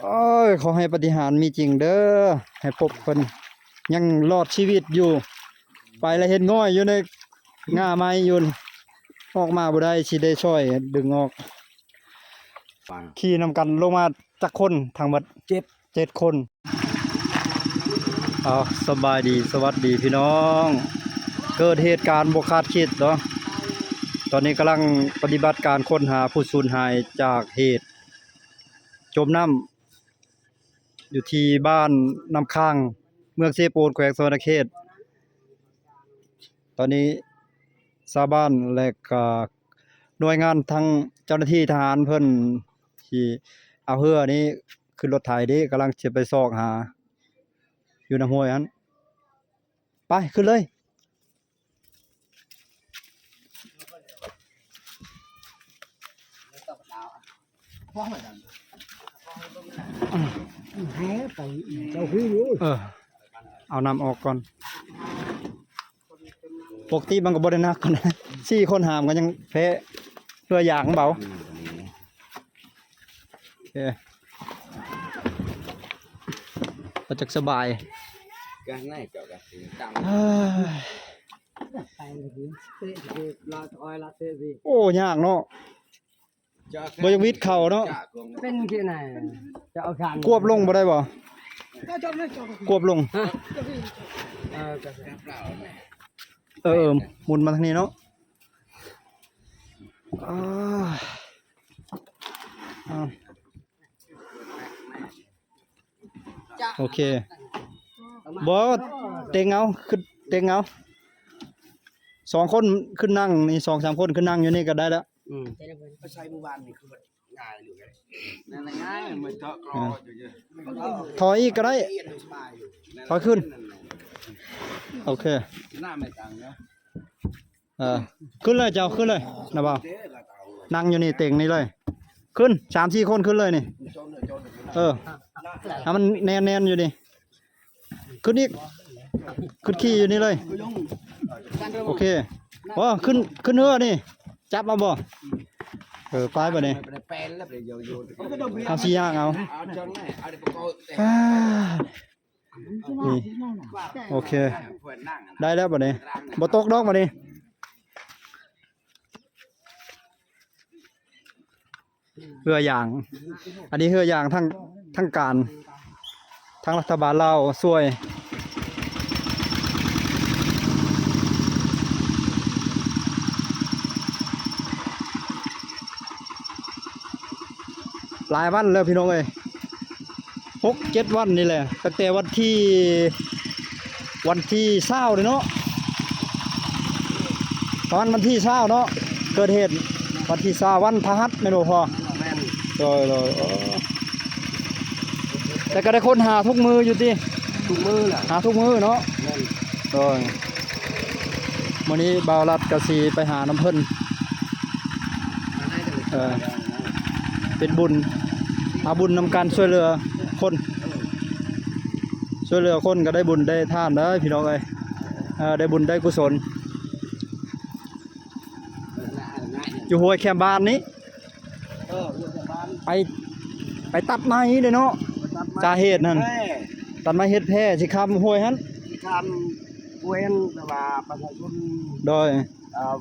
โอ้ยขอให้ปาฏิหาริย์มีจริงเด้อให้พบเพิ่นยังรอดชีวิตอยู่ไปแล้วเห็นง่อยอยู่ในง่าไม้อยู่ออกมาบ่ได้สิได้ช่วยดึงออกขี่นำกันลงมาจักคนทั้งหมด7คนสบายดีสวัสดีพี่น้องเกิดเหตุการณ์บ่คาดคิดเนาะตอนนี้กำลังปฏิบัติการค้นหาผู้สูญหายจากเหตุจมน้ำอยู่ที่บ้านน้ำค้างเมืองเซโปนแขวงสวรรณเขตตอนนี้ชาวบ้านและก็หน่วยงานทางเจ้าหน้าที่ทหารเพิ่นที่เอาเรือนี้ขึ้นรถไถนี้กำลังจะไปซอกหาอยู่ในห้วยนั้นไปขึ้นเลยเอาน้ำออกก่อนปกติมันก็บ่ได้หนักกันนะ4 คนหามกันยังแพ้เรืออย่างเบาโอเคก็จะสบายโอ้ยากเนาะบ่อยากวิดเข่าเนาะเป็นที่ไหนจะเอาการควบลงบ่ได้บ่ควบลงหมุนมาทางนี้เนาะโอเคบ่เต็งเอาขึ้นเต็งเอา2 คนขึ้นนั่งนี่2-3 คนขึ้นนั่งอยู่นี่ก็ได้แล้วก็ใช้หมู่บ้านนี่คือง่ายอยู่ไงนั่นง่ายเหมือนเจาะกรออยู่ถอยอีกก็ได้ถอยขึ้นโอเคหน้าไม่ต่างเนาะขึ้นเลยเจ้าขึ้นเลยนะบ่าวนั่งอยู่นี่เต็งนี่เลยขึ้น 3-4 คนขึ้นเลยนี่มันแน่นๆอยู่นี่ขึ้นอีกขึ้นขี่อยู่นี่เลยโอเคขึ้นเรือนี่จับมาบ่ไปบ่นี่เอาสิย่างเอานี่โอเคได้แล้วบ่นี่บ่ตกดอกบ่นี่เรืออย่างอันนี้เรืออย่างทั้งการทั้งรัฐบาลลาวช่วยหลายวันแล้วพี่น้องเอ้ย6-7 วันนี่แหละตั้งแต่วันที่20เลยเนาะตอนวันที่20เนาะเกิดเหตุวันที่20วันพฤหัสแม่นบ่พอเลยแต่ก็ได้ค้นหาทุกมืออยู่ติทุกมือแหละหาทุกมือเนาะมื้อนี้บ่าวรัดก็สิไปหาน้ำเพิ่นเป็นบุญเอาบุญนำการช่วยเหลือคนก็ได้บุญได้ทานได้พี่น้องเอ้ยได้บุญได้กุศลอยู่ห้วยแคมบ้านนี้ไปตัดไม้เด้เนาะสาเหตุนั่นตัดไม้เฮ็ดแพร่สิค้ำห้วยหั่นค้ำห้วยหั่นแต่ว่าประชาชนโดย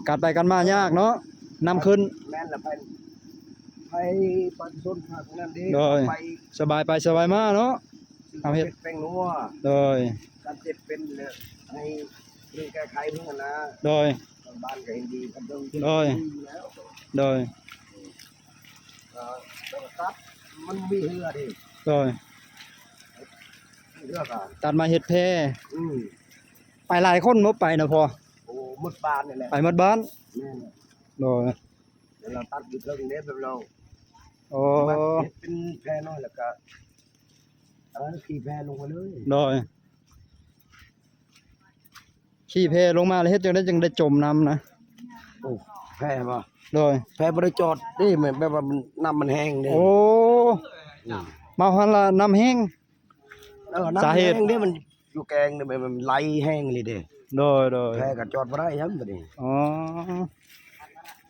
การไปกันมายากเนาะนำขึ้นแม่นละไปประชาชนทางนั้นดีโดยสบายไปสบายมาเนาะเอาเฮ็ดแป้งนัวโดยการเจ็บเป็นให้เรื่องแก้ไขเพิ่นนะโดยบ้านก็เห็นดีกันโดยตัดมันมีเรือดิโดยตัดมาเฮ็ดแพร่ไปหลายคนบ่ไปนะพอโอ้หมดบ้านนี่แหละไปหมดบ้านโดยเดี๋ยวเราตัดอยู่เทิงนี้แบบเราโอ้เป็นแพร่น้อยแล้วก็ขี่แพลงมาเลยโดยขี่แพลงมาแล้วเฮ็ดจังได้จมน้ำนะโอ้แพป่ะโดยแพบ่ได้จอดนี่เหมือนแบบว่าน้ำมันแห้งนี่โอ้มาหันละน้ำแห้งสาเหตุนี่มันอยู่แกงนี่มันไหลแห้งเลยเด้โดยแพก็จอดบ่ได้ยังบัดนี้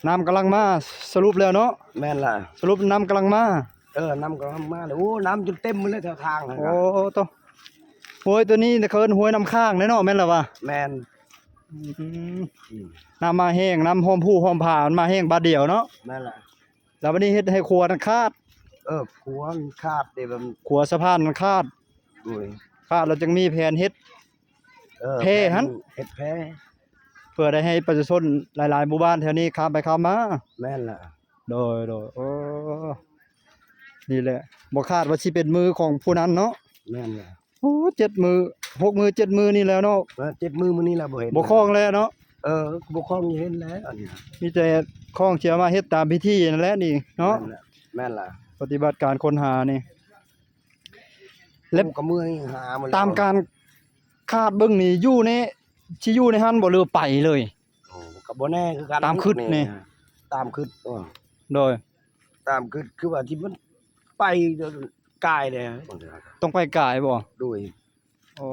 น้ำกำลังมาสรุปแล้วเนาะแม่นล่ะสรุปน้ำกำลังมา น้ำก็มาเลยโอ้น้ำจนเต็มหมดเลยแถวทางเลย โอ้โตห้วยตัวนี้เคินห้วยน้ำข้างแน่เนาะแม่นล่ะวะ แมน น้ำมาแห้งน้ำหอมผู้หอมผ่ามันมาแห้งบาดเดียวเนาะ นั่นแหละ แล้ววันนี้เฮ็ดให้ครัวมันคาด ขัวมันคาดเดี๋ยวมัน ครัวสะพานมันคาด ด้วย คาดเราจึงมีแผนเฮ็ด แพร่หั้น เฮ็ดแพ้ เพื่อได้ให้ประชาชนหลายๆหมู่บ้านแถวนี้ข้ามไปข้ามมา แม่นล่ะ โดยโอ้นี่แหละบ่คาดว่าสิเป็นมือของผู้นั้นเนาะ แม่นล่ะ โอ้7มือ6มือ7มือนี่แล้วเนาะ เจ็บมือมื้อนี้ล่ะบ่เห็น บ่คล้องแล้วเนาะ บ่คล้องเห็นแล้วอันนี้ มีแต่คล้องเชียวมาเฮ็ดตามพิธีนั่นแหละนี่เนาะ แม่นล่ะ ปฏิบัติการค้นหานี่ เล็บกับมือหาหมดแล้ว ตามการคาดเบิ่งนี่อยู่ในสิอยู่ในหันบ่หรือไปเลย โอ้ก็บ่แน่คือกัน ตามคิดนี่ ตามคิดโดย ตามคิดคือว่าที่มันไปกายเลย ต้องไปกายบ่ ด้วย อ๋อ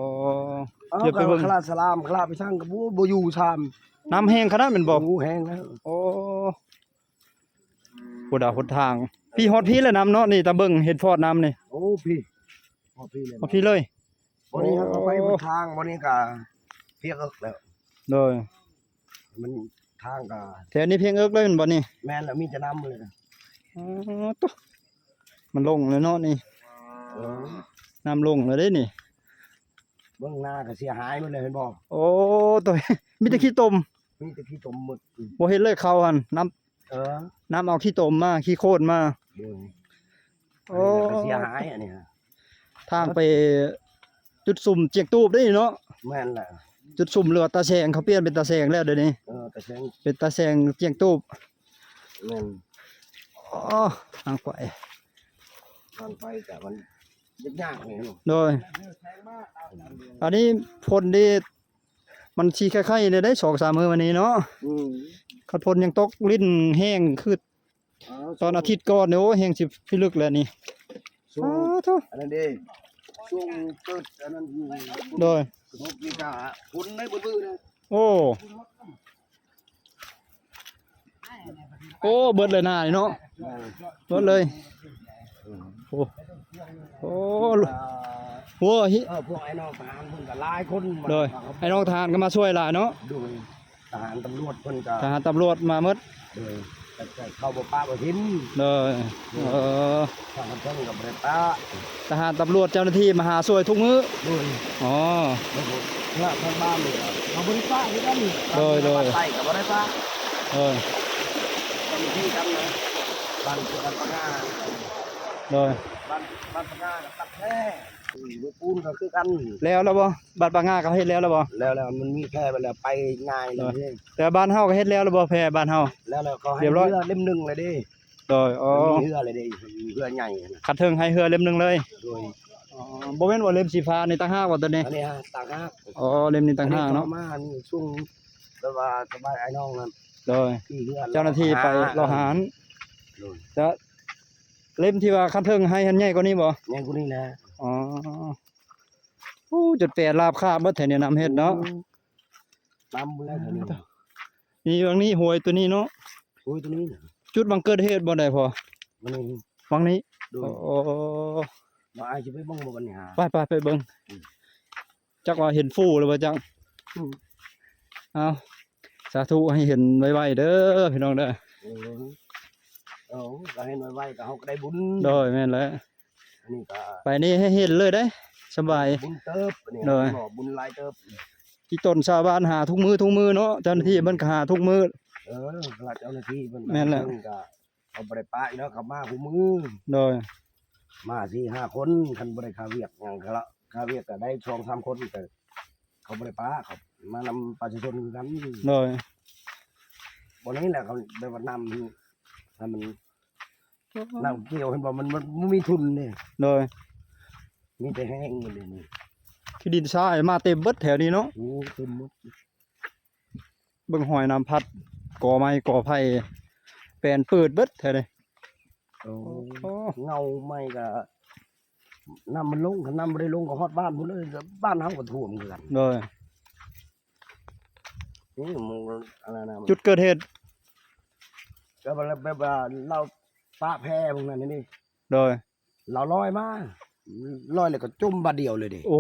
เดี๋ยวไปเบิ่งคลาสลามคลาไปทางกับบ่อยู่ชาม น้ำแห้งขนาดแม่นบ่ หูแห้งแล้ว โอ้ผู้ดาหนทาง พี่ฮอดพี่แล้วน้ำเนาะนี่ตาเบิ่งเห็ดฟอดน้ำนี่ โอ้พี่พอพี่เลย ฮอดพี่เลย วันนี้เขาไปบนทางวันนี้ก็เพียกเอิกแล้ว โดย มันทางก็ แถวนี้เพียงเอิกเลยแม่นบ่นี่ แม่นแล้วมีจะนำเลย อ๋อตุ๊มันลงเลยเนาะนี่ เออ น้ำลงเลยเด้นี่ เบื้องหน้าก็เสียหายหมดเลยเห็นบ่ โอ้ตัว มีแต่ขี้ตม มีแต่ขี้ตมหมด บ่เห็นเลยเขาหั่นน้ เออ ำน้ำเอาขี้ตมมาขี้โคลนมา เดี๋ยว โอ้ ก็เสียหายอันนี้ ทางไปจุดสุ่มเจียงตูบได้เนาะ แม่นแหละ จุดสุ่มเรือว่าตาแสงเขาเปลี่ยนเป็นตาแสงแล้วเดี๋ยวนี้ แต่แสง เป็นตาแสงเจียงตูบ แม่น อ๋อทางไป มันไปแต่มันยากๆนี่ โดย อันนี้พลนี่มันชีไข่ๆเลยได้2-3มื้อวันนี้เนาะ ขัดพลยังตกลิ้นแห้งคือตอนอาทิตย์ก่อนเนี่ยโอ้แห้งสิพิลึกแล้วนี่ ช่ว อ้าง โธ่ อันนั้นเด้ช่วงเกิดอันนั้น โดย ทุกปีกาฝุ่นในบื้อๆนะ โอ้โอ้เบิดเลยหน้านี่เนาะเบิดเลยโอ้โอ้โหฮิ พวกไอ้น้องทหารเพิ่นก็หลายคนมา โดยไอ้น้องทหารก็มาช่วยหลายเนาะ โดยทหารตำรวจเพิ่นก็ ทหารตำรวจมาหมด โดยแต่เข้าบ่ป้าบ่ทิม โดยอ ทหารเพิ่นก็บ่ได้ป้า ทหารตำรวจเจ้าหน้าที่มาหาช่วยทุกมื้อ โดย อ๋อ แล้วก็พระทางบ้านนี่เขาบ่ได้ป้าคือกัน โดย ไปก็บ่ได้ป้า เออ กันที่กันนะบ้านคือบ้านปะงา โดย บ้านปะงากับตัดแท้ปูนก็คือกัน แล้วบ่บัดปางาก็เฮ็ดแล้วบ่ แล้วมันมีแค่ไปแล้วไปง่ายเลย แต่บ้านเฮาก็เฮ็ดแล้วบ่แพร่บ้านเฮา แล้วเขาให้ เรียบร้อย เรือเล่มหนึ่งเลยดิ โดยอ๋อ มีเรือเลยดิเรือใหญ่นะ ขัดเทิงให้เฮือเล่มหนึงเลย โดย อ๋อบ่แม่นว่าเล่มสีฟ้านี่ต่างหากว่าตัวนี้ อันนี้ฮะต่างหาก อ๋อเล่มนี้ต่างหากเนาะ มาช่วงแบบว่าสบายไอ้น้องนั่น โดย ที่เรือ เจ้าหน้าที่ไปรอหาร โดย จะเล่มที่ว่าขัดเทิงให้หันใหญ่กว่านี้บ่ แง่กูนี่นะ อ๋อโอ้จุดแปดลาบคาบเบิดแถวนี้น้ำเฮ็ดเนาะ ตามแล้วตัวนี้ นี่วังนี้หวยตัวนี้เนาะ โอ้ยตัวนี้นะ จุดบังเกิดเหตุบ่ได้พอ มันนี่ วังนี้ ดู โอ้ มาไอ้จะไปบ้องมาบันนี้ฮะ ไปเบิ่งจักว่าเห็นฟูหรือบ่จังเอาสาธุให้เห็นไวๆเด้อพี่น้องเด้อ ก็ให้ไว้ก็เฮาก็ได้บุญ โดยแม่นแล้ว อันนี้ก็ ไปนี่ให้เห็นเลยได้สบาย บุญเติบอันนี้ โดย บุญหลายเติบ ที่ต้นชาวบ้านหาทุกมือเนาะเจ้าหน้าที่มันก็หาทุกมือ ราชเจ้าหน้าที่เพิ่น แม่นแล้ว เพิ่นก็เอาบ่ได้ปะอีกแล้วเขามาผู้มือ โดย มา4-5คนคันบ่ได้ค่าเวียกหยังก็ละค่าเวียกก็ได้2-3คนก็เขาบ่ได้ปะเขามานำประชาชนคือกัน โดย บ่นี้แหละเขาได้ว่านำถ้ามันนำเกี่ยวเห็นบ่มันมีทุนนี่ โดย มีแต่แห้งหมดเลยนี่ ที่ดินทรายมาเต็มเบิดแถวนี้เนาะ โอ้เต็มหมด เบิ่งหอยน้ำพัดก่อไม้ก่อไผ่แปลนเปิดเบิดแถวนี้ โอ้เงาไม่ก็น้ำมันลงถ้าน้ำบ่ได้ลงก็ฮอดบ้านพุ่นเลยบ้านเฮาก็ท่วมคือกัน โดย นี่มึงอะไรนะ จุดเกิดเหตุ ก็แบบว่าเราป้าแพ้พวกนั้นนี่ โดย เราลอยมาลอยแล้วก็จุ่มบาดเดียวเลยดิ โอ้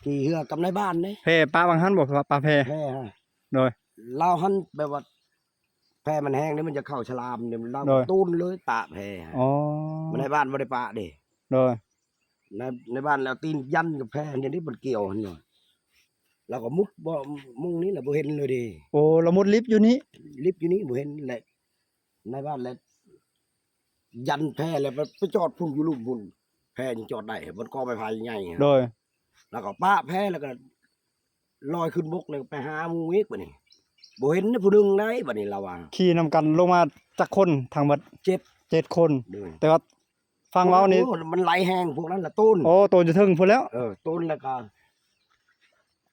ขี่เหือกกับในบ้านนี่ แพปลาบางหันบ่ปลาแพ แพ้ฮะ โดย เราหันแบบว่าแพ้มันแห้งนี่มันจะเข้าฉลามเนี่ยเรา โดย ตูนเลยปะแพ้ฮะ อ๋อ มันในบ้านบ่ได้ปะดิ โดย ในบ้านแล้วตีนยันกับแพ้เนี่ยนี่มันเกี่ยวหันหน่อยเราก็มุดบ่มุงนี้แหละบ่เห็นเลยดิ โอ้ละมุดลิฟต์อยู่นี่ ลิฟต์อยู่นี่บ่เห็นแหละในบ้านแล้วยันแพ้แล้วไปจอดพุ่งอยู่ลุ่มพุ่นแพ้ยังจอดได้บนกอไม้ไผ่ใหญ่ฮะ โดย แล้วก็ป้าแพ้แล้วก็ลอยขึ้นบกเลยไปหาหมูเอกบัดนี้บ่เห็นนะผู้หนึงได้บัดนี้เราว่า ขี่นำกันลงมาจักคนทั้งหมด 7 คน เด้อ แต่ว่าฟังเว้านี่ โอ้มันไหลแห้งพวกนั้นละต้น โอ้โตจะถึงพุ่นแล้ว ต้นแล้วก็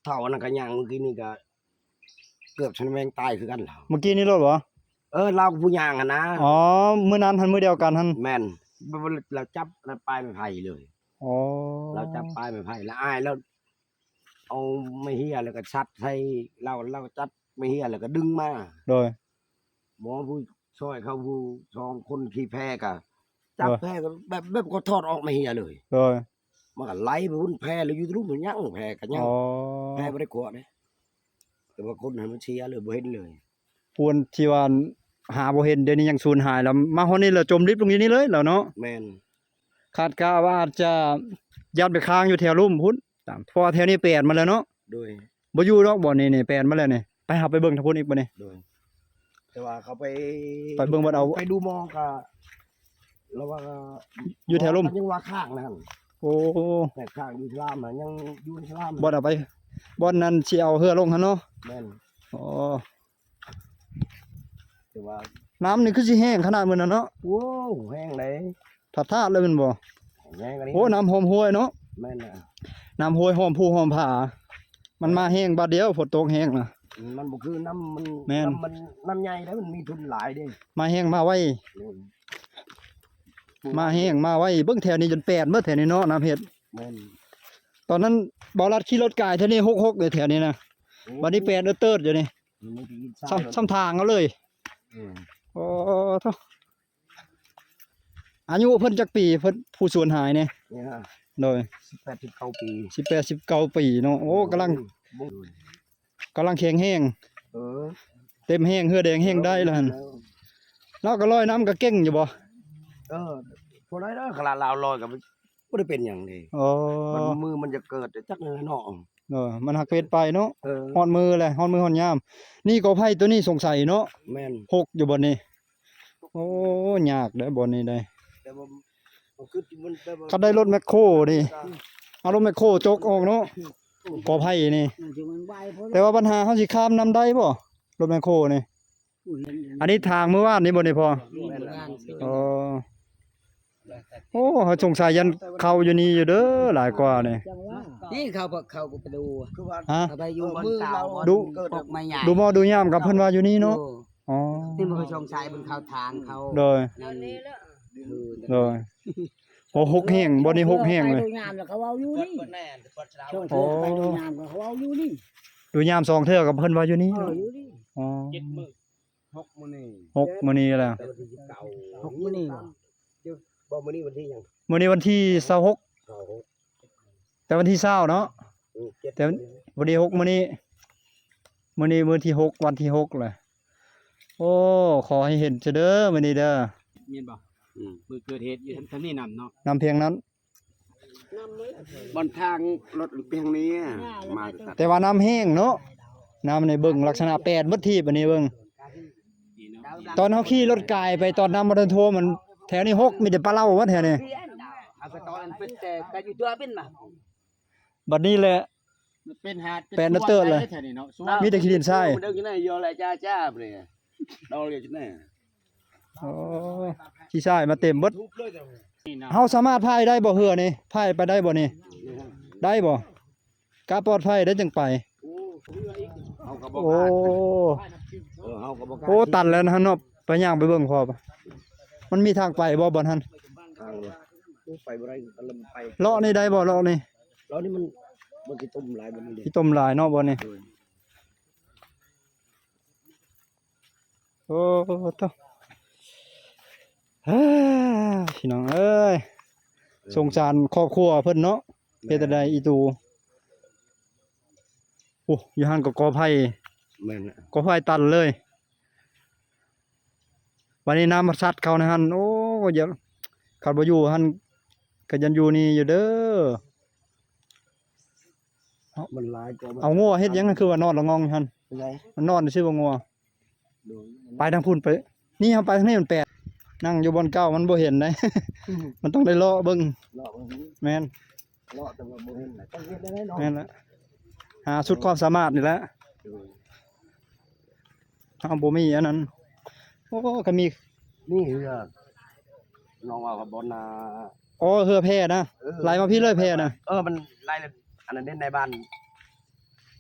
เท่านั้นก็ย่างเมื่อกี้นี่ก็เกือบชนแมงตายคือกันแล้ว เมื่อกี้นี่รถบ่ เราก็ผู้ย่างนะ อ๋อมื้อนั้นหันมื้อเดียวกันหัน แม่นเราจับปลายไม้ไผ่เลย อ๋อ เราจับปลายไม้ไผ่แล้วอ้ายแล้วเอาไม่เฮียแล้วก็ชัดให้เราก็จับไม่เฮียแล้วก็ดึงมา โดย หมอผู้ช่วยเขาผู้สองคนขี่แพ้ก็จับแพ้ก็แบบก็ทอดออกไม่เฮียเลย โดย มันก็ไหลไปพุ่นแพ้เลยอยู่ตรงมันยั่งแพ้ก็ยั่ง อ๋อ แพ้บ่ได้กลัวเด้แต่ว่าคนให้มันเชียร์เลยบ่เห็นเลย พวนที่ว่าหาบ่เห็นเดี๋ยวนี้ยังสูญหายแล้วมาฮอดนี่แล้วจมลิฟต์ตรงนี้เลยแล้วเนาะ แม่น คาดการณ์ว่าอาจจะยัดไปค้างอยู่แถวลุ่มพุ่นตามเพราะว่าแถวนี้แปลนมาแล้วเนาะ โดย บ่อยู่ดอกบ่นี่แปลนมาแล้วนี่ไปหาไปเบิ่งทางพุ่นอีกบ่นี่ โดยแต่ว่าเขาไป ไปเบิ่งบ่เอา ไปดูหมองก็แล้วว่า อยู่แถวลุ่ม ยังว่าข้างนั่น โอ้ แต่ข้างอยู่สลามน่ะยังอยู่สลาม บ่เอาไปบ่อนนั้นสิเอาเรือลงหั่นเนาะ แม่น อ๋อ แต่ว่า น้ำนี่คือสิแห้งขนาดมื้อนั้นเนาะ โว้วแห้งเลย ทาดๆเลยแม่นบ่ แห้งกว่านี้ โอ้น้ำหอมห้วยเนาะ แม่นน่ะ น้ำห้วยหอมผู้หอมผามันมาแห้งบาดเดียวฝนตกแห้งน่ะ มันบ่คือน้ำมัน แม่น น้ำใหญ่แล้วมันมีทุนหลายเด้ มาแห้งมาไว้มาแห้งมาไว้เบิ่งแถวนี้จนแปดเบิดแถวนี้เนาะน้ำเฮ็ด แม่น ตอนนั้นบ่รัดขี่รถกายแถวนี้66เลยแถวนี้นะบัดนี้แปดเติร์ดอยู่นี่ มันไม่กินทราย ซ้ำทางเอาเลย อืม โอ้โธ่อายุเพิ่นจักปีเพิ่นผู้สูญหายนี่ นี่ฮะ โดย 89 ปี 18 19ปีเนาะโอ้กำลังแข็งแรง เออ เต็มแห้งเหือแดงแห้งได้แล้วหั่นเราก็ลอยน้ำก็เก่งอยู่บ่ เออพอได้แล้วขนาดลาวลอยก็บ่ได้เป็นหยังเลย อ๋อ มันมือมันจะเกิดจักเนาะ มันหักเป็ดไปเนาะ เออ ฮอดมือแหละฮอดมือฮอดยาม นี่ก็ไผตัวนี้สงสัยเนาะ แม่น หกอยู่บ่นี่โอ้ยากเด้อบ่นี่ได้ แต่ว่ามันคือมันแต่ว่า ก็ได้รถแมคโครนี่เอารถแมคโครจกออกเนาะกอไผ่นี่ แต่ว่าปัญหาเฮาสิข้ามน้ำได้บ่รถแมคโครนี่อันนี้ทางเมื่อวานนี่บ่นี่พออ๋อโอ้เขาสงสัยยันเข้าอยู่นี่อยู่เด้อหลายกว่านี่ นี่เขาไปดู คือว่า ฮะ เขาไปอยู่มือเรา ดู ตกไม่ใหญ่ ดูหมอดูยามกับเพิ่นว่าอยู่นี่เนาะอ๋อ นี่มันก็ชงชัยบนเขาทางเขา โดย นั่นนี่ โดยโอ้หกแห้งบ่นี่หกแห้งเลย ไปดูงานแล้วเขาเอาอยู่นี่ช่วง โอ้ เธอไปดูงานเขาเอาอยู่นี่ ดูยามสองเทื่อกับเพิ่นว่าอยู่นี่ อยู่นี่ อ๋อ 6มื้อนี้ หกมื้อนี้แหละ แต่วันที่19 หกมื้อนี่ บ่มื้อนี้วันที่หยัง มื้อนี้วันที่26 26 แต่วันที่20เนาะ 7 แต่วันที่6มื้อนี้มื้อที่6วันที่6แหละโอ้ขอให้เห็นเจอเด้อมื้อนี้เด้อ เมียนบ่มือเกิดเหตุอยู่ทางนี้นำเนาะ นำเพียงนั้น บนทางรถเพียงนี้มาตัด แต่ว่าน้ำแห้งเนาะน้ำในเบิ่งลักษณะแปดเบิดทีบัดนี้เบิ่ง นี่เนาะ ตอนเฮาขี่รถกายไปตอนน้ำบ่ทันโทรมันแถวนี้6มีแต่ปลาเล่าว่าแถวนี้ อาสตอนเป็นแต่ก็อยู่ตัวเป็นมา บัดนี้แหละ เป็นหาด แปดนาเตอร์เลย แถวนี้เนาะสวน มีแต่ขี้ดินทราย เดินที่ไหนโยอะไรจ้าเนี่ยเราเรียกที่ไหน โอ้ขี้ทรายมาเต็มเบิด นี่เนาะ เฮาสามารถพายได้บ่เหือนี่พายไปได้บ่นี่ได้บ่กาปลอดภัยได้จังไป เขาก็บอก โอ้ เขาก็บอก โอ้ตันแล้วนะเนาะไปย่างไปเบิ่งพอปะมันมีทางไปบ่บ่ทัน ทางเลยไปบ่ได้ก็ลำไป เลาะนี่ได้บ่เลาะนี่ แล้วนี่มันสิต้มหลายมันเลย ที่ต้มหลายเนาะบ่นี่โอ้โตท เฮ้ยพี่น้องเอ้ยสงสารครอบครัวเพิ่นเนาะเฮ็ดจั่งใดอีตูโอ้อยู่หั่นก็กอไผ่ แม่นน่ะ กอไผ่ตันเลยวันนี้น้ำมาซัดเขานะหั่นโอ้อย่าคันบ่อยู่หั่นก็ยันอยู่นี่อยู่เด้อ มันหลายกว่า เอางัวเฮ็ดหยังนั่นคือว่านอนละงองอยู่หั่น เป็นไง มันนอนซื่อบ่งัว โดย ไปทางพุ่นไปนี่เฮาไปทางนี้มันแปลกนั่งอยู่บนเก้ามันบ่เห็นได้ มันต้องได้เลาะเบิ่ง เลาะมัน แม่น เลาะแต่ว่าบ่เห็นน่ะต้องเฮ็ดได้เนาะ แม่นละหาสุดความสามารถนี่แหละ โดย เฮาบ่มีอันนั้นโอ้ก็มี นี่คือน้องว่ากับบอลนา อ๋อเฮือแพนะไหลมาพี่เลยแพนะ มันไล่เลยอันนั้นเด่นในบ้าน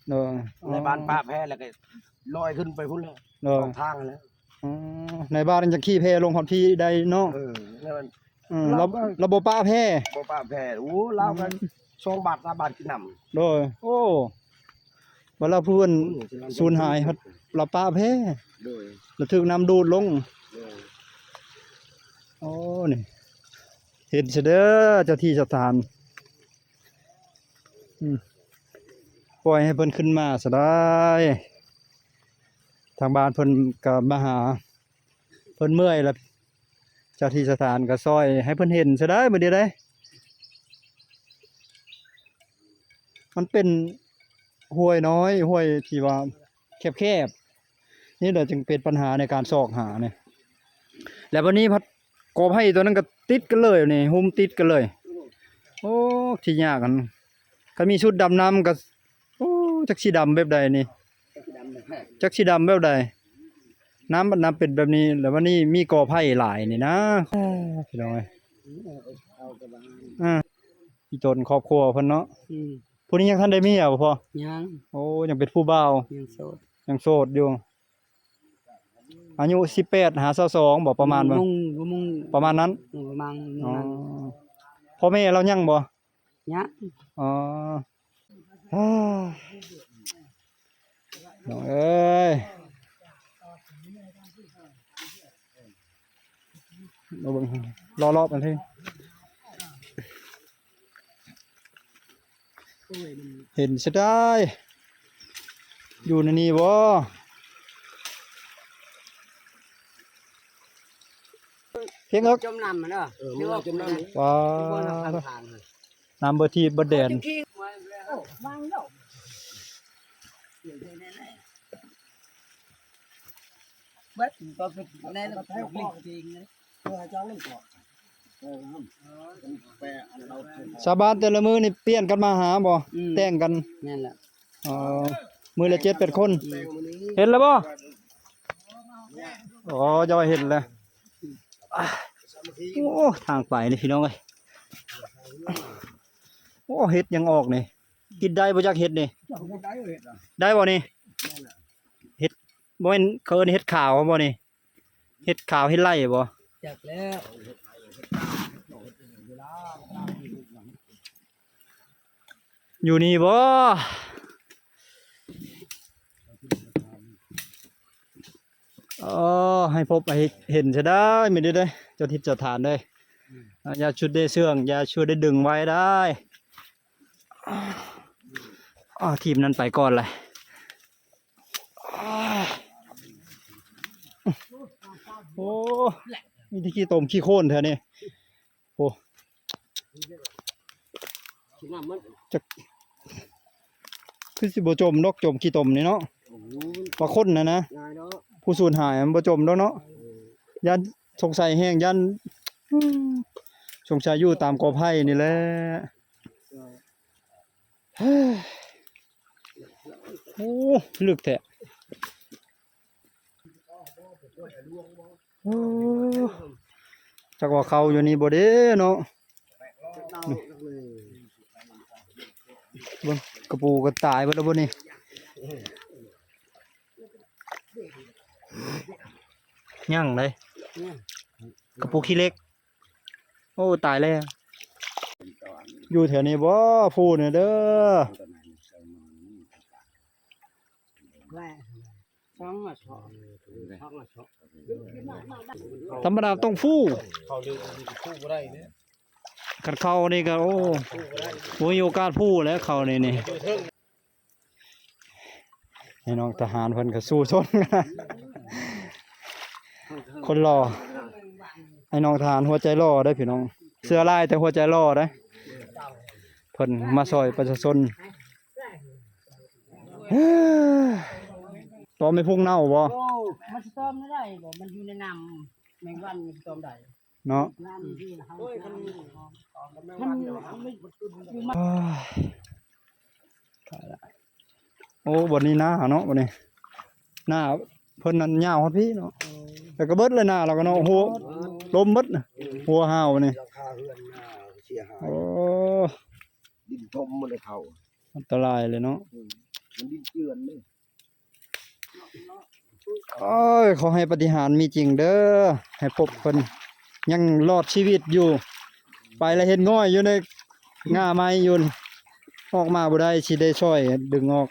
เด้อ ในบ้านป้าแพ้แล้วก็ลอยขึ้นไปพุ่นแล้ว เด้อ สองทางแล้ว อ๋อในบ้านจะขี่แพลงฮอดพี่ได้เนาะ แล้วมัน ระบบป้าแพ บ่ป้าแพ้เราก็2 บาท 3 บาทกินน้ำ โดยโอ้เวลาเพิ่นสูญหายครับเราป้าแพ โดย แล้วถึกน้ำดูดลง โดย โอ้นี่เห็นเสยเด้อเจ้าที่เจ้าทานปล่อยให้เพิ่นขึ้นมาซะได้ทางบ้านเพิ่นก็มาหาเพิ่นเมื่อยแล้วเจ้าที่เจ้าทานก็ซอยให้เพิ่นเห็นซะได้มื้อนี้ได้มันเป็นห้วยน้อยห้วยที่ว่าแคบๆนี่แหละจึงเป็นปัญหาในการซอกหาเนี่ยแล้ววันนี้พัดกบให้ตัวนั้นก็ติดกันเลยนี่หุ้มติดกันเลย โอ้ที่ยากกันก็มีชุดดำน้ำก็โอ้จักสีดำแบบใดนี่จักสีดำแบบใดน้ำมันน้ำเป็นแบบนี้แล้ววันนี้มีกอไผ่หลายนี่นะพี่น้องเอ้ยพี่ตนครอบครัวเพิ่นเนาะผู้นี้ยังทันได้มีอ่ะบ่พอ ยัง โอ้ยังเป็นผู้บ่าว ยังโสด ยังโสดอยู่อายุ18หา22บ่ประมาณบ่ มุง ประมาณนั้น ประมาณ อ๋อพ่อแม่เรายังบ่ เนี้ย อ๋ออ้าวน้องเอ้ยมาเบิ่งรอๆกันทีเห็นสิได้อยู่ในนี้บ่เพียงเอิก จมน้ำมันเนาะ มันว่าจมน้ำ ว้า บน ว ทางเลย น้ำเบอร์ทีบ่แดน วางแล้วเบ็ดก็เป็นแน่นอนลิงจริงเลยเจ้าเล่นก่อน ชาวบ้านแต่ละมื้อนี่เปลี่ยนกันมาหาบ่แต่งกัน นั่นแหละ อ๋อมื้อละ7-8 คน เห็นแล้วบ่อ๋อจะว่าเห็นแล้วอ่ะโอ้ทางไปนี่พี่น้องเอ้ยโอ้เห็ดยังออกนี่กินได้บ่จักเห็ดนี่ได้บ่นี่เห็ดบ่แม่นเขาเอิ้นเห็ดขาวบ่นี่เห็ดขาวเห็ดไร่บ่ จักแล้ว อยู่นี่บ่อ๋อให้พบให้เห็นซะได้ไม่ได้เด้อเจ้าทิศเจ้าทานเด้ออย่าชุดได้เสื่องอย่าช่วยได้ดึงไว้ได้ทีมนั้นไปก่อนเลยโอ้มีที่ขี้ตมขี้โค่นแถวนี้โอ้ คิดว่ามัน คือสิบ่จมนกจมขี้ตมนี่เนาะว่าคนนะ ง่ายเนาะ ผู้สูญหายมันบ่จมแล้วเนาะยันสงสัยแห้งยันสงสัยอยู่ตามกอไผ่นี่แหละเฮ้ยโอ้ลึกแท้โอ้จักว่าเขาอยู่นี่บ่เด้เนาะเบิ่งกระปูก็ตายเบิดแล้วบ่นี่ยังเลยกระปูขี้เล็กโอ้ตายแล้วอยู่แถวนี้บ่พูดเนี่ยเด้อ แหละช่องอ่ะช่องอ่ะช่อง ธรรมดาต้องฟู่ เขาเดือดคู่ก็ได้เนี่ย คันเข้านี่ก็โอ้บ่มีโอกาสฟู่แล้วเข้านี่ให้น้องทหารเพิ่นก็สู้ทนกันคนหล่อให้น้องทหารหัวใจหล่อได้อพี่น้องเสื้อลายแต่หัวใจหล่อได้อเพิ่นมาซอยประชาชนตอไม่พุ่งเน่าบ่ โอ้มันสตอมไม่ได้บ่มันอยู่ในน้ำแมงวันมันสตอมได้ เนาะ น้ำที่เฮามันอยู่ อ้ายตายละโอ้บ่นี้หน้าเนาะบ่นี้หน้าเพิ่นนั่นยาวฮอดพี่เนาะแต่ก็เบิดเลยหน้าเราก็เนาะหัวลมเบิดน่ะหัวห้าวนี่ ราคาเฮือนเสียหาย โอ้ ดินทมมันเลยเขา อันตรายเลยเนาะ มันดินเจือนเลย โอ้ยขอให้ปาฏิหาริย์มีจริงเด้อให้พบเพิ่นยังรอดชีวิตอยู่ ไปแล้วเห็นง่อยอยู่ในง่าไม้อยู่นี่ออกมาบ่ได้สิได้ช่วยดึงออก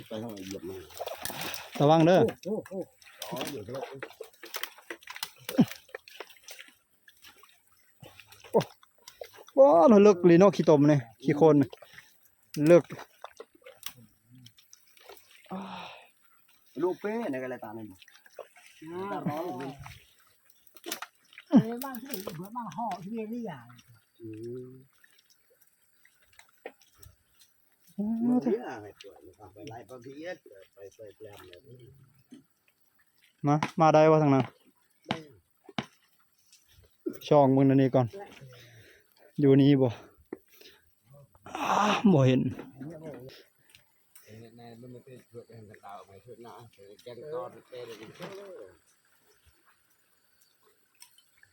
ไปห้องเหยียบมัน ระวังเด้อ อ๋อเดี๋ยวเรา บ่เราเลิกลีโนขี้ตมนี่ขี้โคนเลิก ลูกเป้ในกระไรตาเนี่ยตาร้อนเลย บ้านที่เบื่อบ้านห่อที่เรียกอย่าง มันเสียอะไรตัวไปไล่ปลาเพี้ยไปแปลงเลย มาได้ว่าทางนั้นช่องมึงนั่นนี่ก่อนอยู่นี่บ่บ่เห็น ในมันไม่เป็นเพื่อเป็นกระต่ายไปเพื่อหน้าแกงก้อนเต้เลย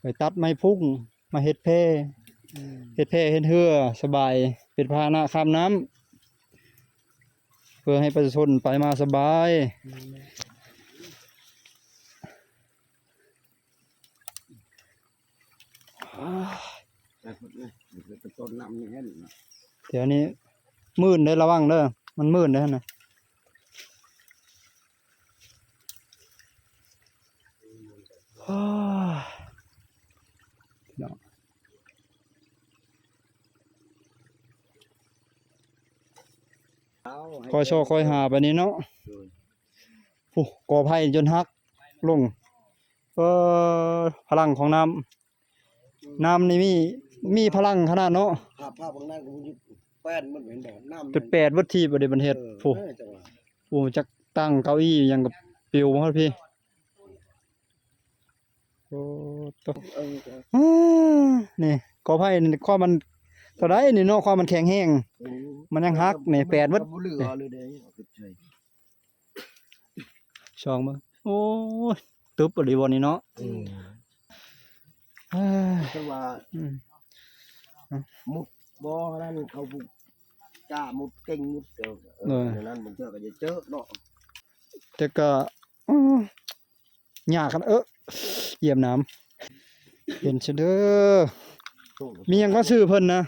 ไปตัดไม้พุ่งมาเฮ็ดแพเฮ็ดเรือสบายเป็นพาหนะข้ามน้ำเพื่อให้ประชาชนไปมาสบายเป็นต้นน้ำนี่แน่น เดี๋ยวนี้มื่นได้ระวังเด้อมันมื่นได้นะคอยโชว์คอยหาไปนี้เนาะโอ้ก่อไผ่จนหักลงพลังของน้ำนี่มีพลังขนาดเนาะ ภาพบางนั้นก็มันแป้นมันเหมือนแบบน้ำ จุด8วัตถีบ่ได้บันเฮ็ดโอ้จักตั้งเก้าอี้หยังกับปิวบ่ครับพี่โอ้ตวนี่ก่อไผ่นี่ความมันเท่าใดนี่เนาะความมันแข็งแรงมันยังหักนี่8วัต เหลือเลยเด้อ ช่องมึงโอ้ยตึบบ่ได้บ่นี่เนาะ คือว่ามุดบ่อนั่นเขาบุกจ้ามุดเก่งมุดเจอนั้นบางเจอก็จะเจอเนาะ แต่ก็ยากกันเหยียบน้ำเห็นซะเด้อมีหยังก็ชื่อเพิ่นนะ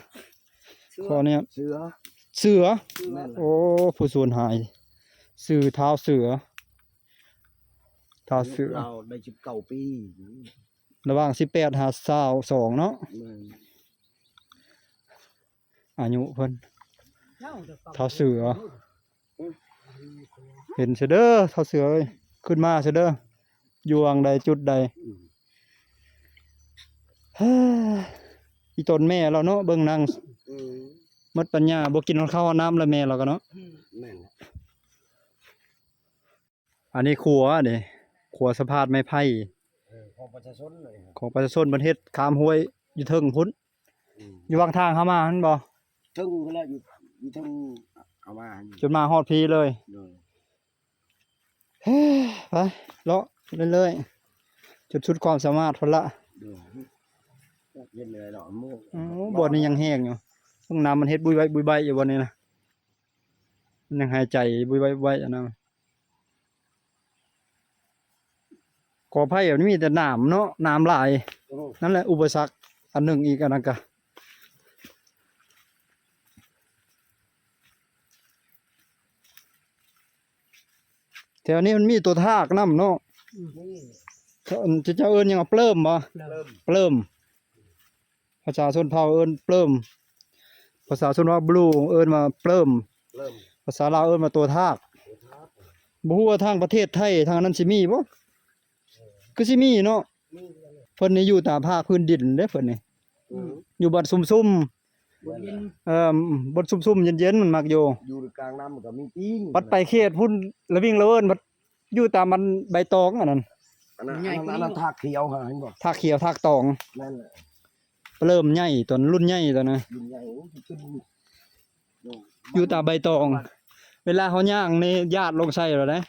ขอเนี่ย เสือ เสือ นั่น โอ้ผู้สูญหายชื่อเท้าเสือ เราได้19 ปี ระหว่าง18หา22เนาะอายุเพิ่นเท้าเสือเห็นซะเด้อเท้าเสือเอ้ยขึ้นมาซะเด้ออยู่อังใดจุดใดอีตนแม่เราเนาะเบิ่งนางหมดปัญญาบ่กินข้าวน้ำแล้วแม่เราก็เนาะ แม่น อันนี้ครัวนี่ครัวสะพานไม้ไผ่ ของประชาชนเลย ของประชาชนประเทศข้ามห้วยอยู่เทิงพุ่นอยู่วางทางเข้ามาหั่นบ่ ถึงแล้วอยู่ถึงเอามา จนมาฮอดพีเลย เลย เฮ้ยไปเลาะเรื่อยๆจุดสุดความสามารถพุ่นละ เลยเย็นเลยดอกมู บ่อนี้ยังแห้งอยู่ห้องน้ำมันเฮ็ดบุยไว้บุยใบอยู่บ่นี้นะมันยังหายใจบุยไว้บุยใบอันนั้นกอไผ่แบบนี้มีแต่น้ำเนาะน้ำหลายนั่นแหละอุปสรรคอันหนึ่งอีกอันนั้นก็แถ แถวนี้มันมีตัวทากนำเนาะ นี่ เจ้าเอิ้นหยังว่าเปลิ้มบ่ เริ่ม เปลิ้มภาษาชนเผ่าเอิ้นเปลิ้มภาษาชนว่าบลูเอิ้นว่าเปลิ้ม เริ่ม ภาษาลาวเอิ้นว่าตัวทากบ่ฮู้ว่าทางประเทศไทยทางนั้นสิมีบ่คือสิมีเนาะ นี่ เพิ่นนี่อยู่ตามภาคพื้นดินเด้เพิ่นนี่อยู่บัดซุ่มๆบนซุ่มๆเย็นๆมันมักอยู่ อยู่กลางน้ำมันก็มีปิ้ง บัดไปเขตพุ่นละวิ่งละเอิ้นบัดอยู่ตามมันใบตองอันนั้น อันนั้นทากเขียวฮะเห็นบ่ ทากเขียวทากตอง นั่นแหละ เริ่มใหญ่ตัวนั้นรุ่นใหญ่ตัวนะ รุ่นใหญ่ขึ้น อยู่ตามใบตอง เวลาเขาย่างนี่ญาติลงใส่แล้วนะ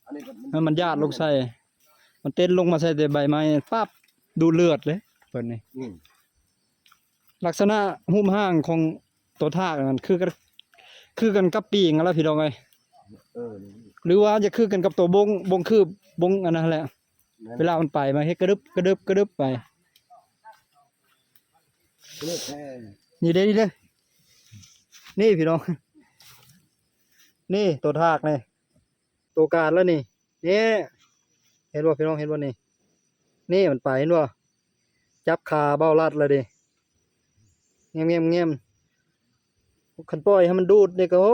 อันนี้ก็ ให้มันญาติลงใส่มันเต้นลงมาใส่แต่ใบไม้ปั๊บดูเลือดเลยเพิ่นนี่ อืม ลักษณะหุ้มห้างของตัวทากนั่นคือกันกับปีงนั่นแหละพี่น้องเอ้ย หรือว่าจะคือกันกับตัวบงคืบบงอันนั้นแหละเวลามันไปมาเฮ็ดกระดึบไป เลือกแค่ นี่เด้นี่พี่น้องนี่ตัวทากนี่ตัวการแล้วนี่นี่เห็นบ่พี่น้องเห็นบ่นี่นี่มันไปเห็นบ่จับขาเบ้าลัดเลยดิเงียบคันปล่อยให้มันดูดนี่ก็โห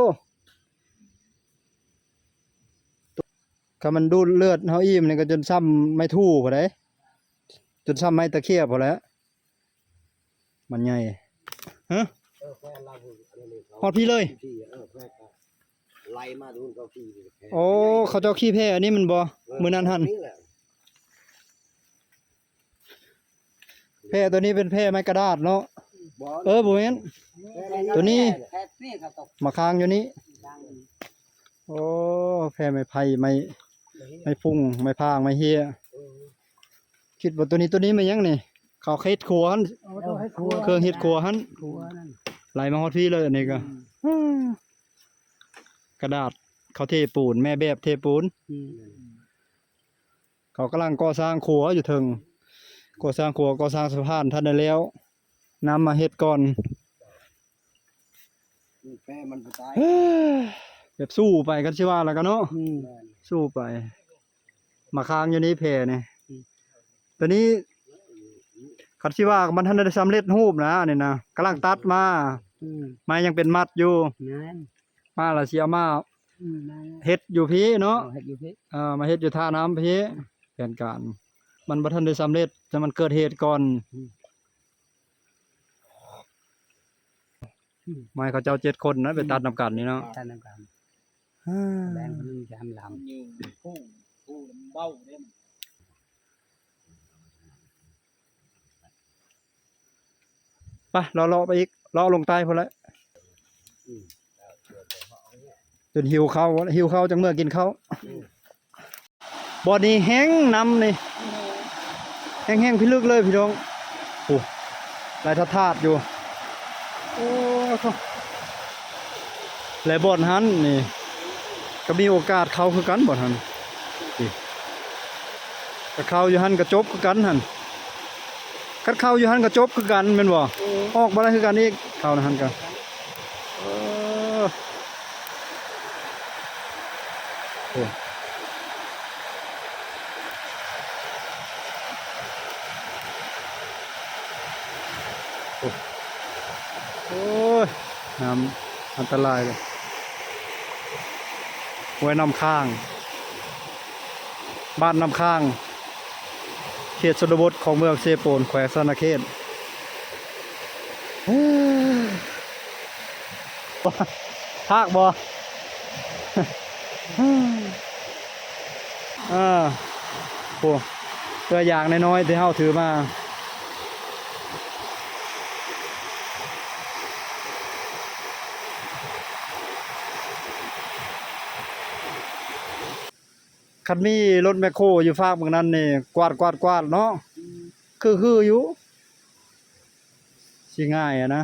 ถ้ามันดูดเลือดเฮาอิ่มนี่ก็จนซ้ำไม่ทู่พอได้จนซ้ำไม่ตะเคียบพอแล้วมันใหญ่ฮะ แค่ลาบุอันนี้ ฮอดพี่เลย ที่แค่ไล่มาดูก็พี่ โอ้เขาเจ้าขี้แพ้อันนี้มันบ่มื้อนั้นหั่นแพ้ตัวนี้เป็นแพ้ไม้กระดาษเนาะบ่แม่น ตัวนี้ แค่นี่ก็ตก มาค้างอยู่นี้ ดัง โอ้แพ้ไม้ไผ่ไม้ฟุ้งไม้พางไม้เฮียคิดว่าตัวนี้มันหยังนี่เขาเฮ็ดครัวหั่น เอาให้ครัว เครื่องเฮ็ดครัวหั่น ครัวนั่น ไหลมาฮอดพี่เลยอันนี้ก็กระดาษเขาเทปูนแม่แบบเทปูน เขากำลังก่อสร้างครัวอยู่เทิงก่อสร้างครัวก่อสร้างสะพานท่านได้แล้วนำมาเฮ็ดก่อน แค่มันตาย แบบสู้ไปกันสิว่าแล้วกันเนาะสู้ไป มาค้างอยู่นี่แพนี่ตัวนี้คันสิว่ามันทันได้สำเร็จรูปนะนี่นะกำลังตัดมาไม้ยังเป็นมัดอยู่ นั่น มาและสิเอามา นั่น เฮ็ดอยู่พี่เนาะ เอาให้อยู่พี่ มาเฮ็ดอยู่ท่าน้ำพี่แผนการ มันบ่ทันได้สำเร็จแต่มันเกิดเหตุก่อนไม้เขาเจ้า7คนนะไปตัดนำกันนี่เนาะ ท่านนะครับแบงค์นึงจำลำ ยิงผู้เบ้าเด้ ไปเลาะไปอีกเลาะลงใต้พุ่นละจนหิวข้าวจังเมื่อกินข้าวบ่อนี้แห้งน้ำนี่แห้งๆพิลึกเลยพี่น้องโอ้ลายทาดๆอยู่โอ้และบ่อนหันนี่ก็มีโอกาสเข้าคือกันบ่อนหันนี่ก็เข้าอยู่หันก็จบคือกันหันคัดเข้าอยู่หันก็จบคือกันแม่นบ่ออกบ่ได้คือกันอีกเข้าหันก็โอ้โอ้ยน้ำอันตรายเลยไว้น้ำข้าง บ้านน้ำข้าง เขตชนบทของเมืองเซโปนแขวงสะนาเขตภาคบ่โอ้ตัวอย่างน้อยๆที่เฮาถือมาคันมีรถแมคโครอยู่ฝากเมืองนั้นนี่กวาดเนาะคืออยู่สิง่ายอะนะ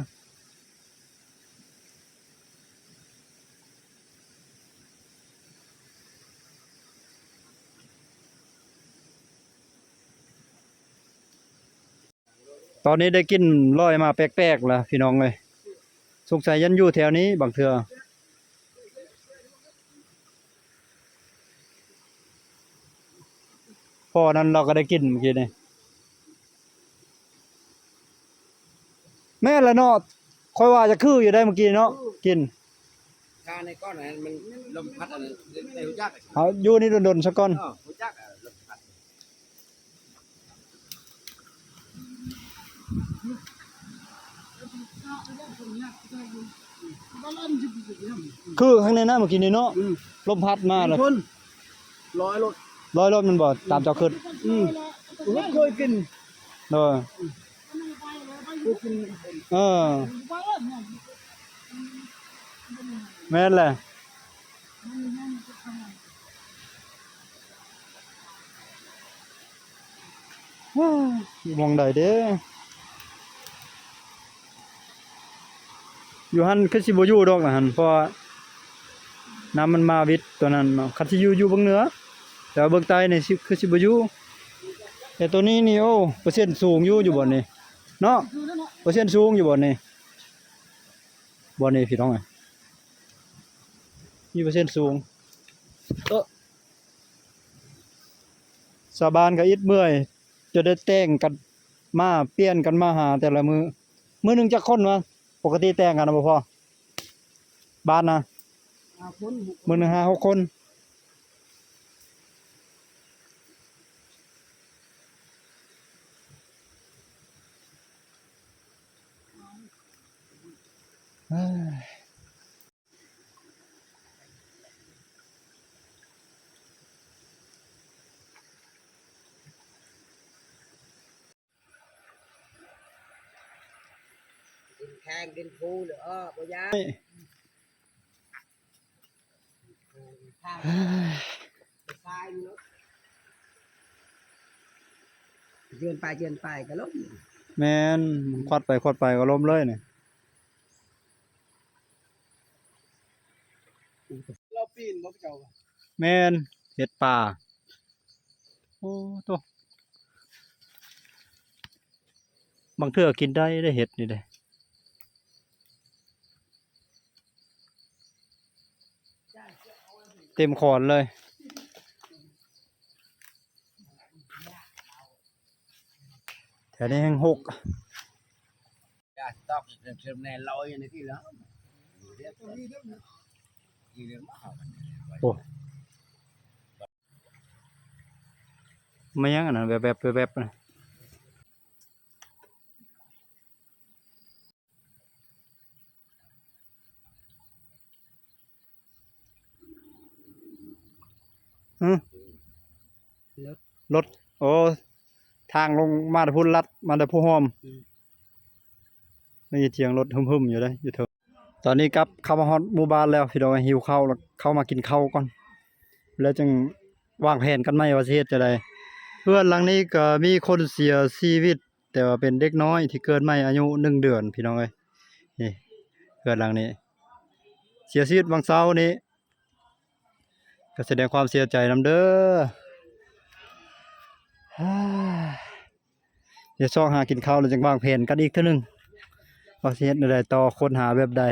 ตอนนี้ได้กินร้อยมาแปลกๆล่ะพี่น้องเอ้ยสงสัยยันอยู่แถวนี้บางเทื่อ พ่อนั้นเราก็ได้กินเมื่อกี้นี่แม่นละเนาะค่อยว่าจะคืออยู่ได้เมื่อกี้เนาะกิน ชาในก้อนนั้นมันลมพัดอะไรในหัวจัก เอาอยู่นี่ดนๆซะก่อน หัวจักลมพัด คือข้างในนั้นเมื่อกี้นี่เนาะลมพัดมาแล้ว คนร้อยรถ ร้อยรถมันบ่ตามเจ้าขึ้น ผมเคยกิน เออเออแม่นแหละว้าวมองได้เด้อยู่หั่นคือสิบ่อยู่ดอกนะหั่นเพราะว่าน้ำมันมาวิดตัวนั้นเนาะคันสิอยู่เบิ่งเหนือแต่ว่าเบิ่งใต้นี่สิคือสิบ่อยู่แต่ตัวนี้นี่โอ้เปอร์เซ็นต์สูงอยู่บ่นี่เนาะเปอร์เซ็นต์สูงอยู่บ่นี่บ่นี่พี่น้องเอ้ยมีเปอร์เซ็นต์สูงสาบานก็อิดเมื่อยจะได้แต่งกันมาเปลี่ยนกันมาหาแต่ละมื้อหนึงจักคนวะปกติแต่งกันนะบ่พอบ้านนะมื้อหนึง5 6 คนเอ้ย กินแข้งกินฟูหรือบ่ยาตายเนาะเจียนไปก็ล้ม แม่นควัดไปก็ล้มเลยนี่ เราปีนบ่เจ้า แม่นเห็ดป่าโอ้ตัวบางเทื่อกินได้เห็ดนี่เด้เต็มขอนเลยแถวนี้แห้งหก จะตอกเริ่มแน่ลอยในที่แล้ว โอ้ไม่ยังอันนั้นแบบนะรถโอ้ทางลงมาแต่พุ่นลัดมาแต่ผู้หอมไม่เสียงรถหึมๆอยู่เลยอยู่เถอะตอนนี้กลับเข้ามาฮอดหมู่บ้านแล้วพี่น้องหิวข้าวแล้วเข้ามากินข้าวก่อนแล้วจึงวางแผนกันใหม่ว่าสิเฮ็ดจั่งใดเพื่อนหลังนี้ก็มีคนเสียชีวิตแต่ว่าเป็นเด็กน้อยที่เกิดใหม่อายุ1 เดือนพี่น้องเอ้ยนี่เพื่อนหลังนี้เสียชีวิตวันเสาร์นี้ก็แสดงความเสียใจนำเด้อ เดี๋ยวซอกหากินข้าวแล้วจังวางแผนกันอีกเทื่อนึงว่าสิเฮ็ดแนวใดต่อค้นหาแบบใด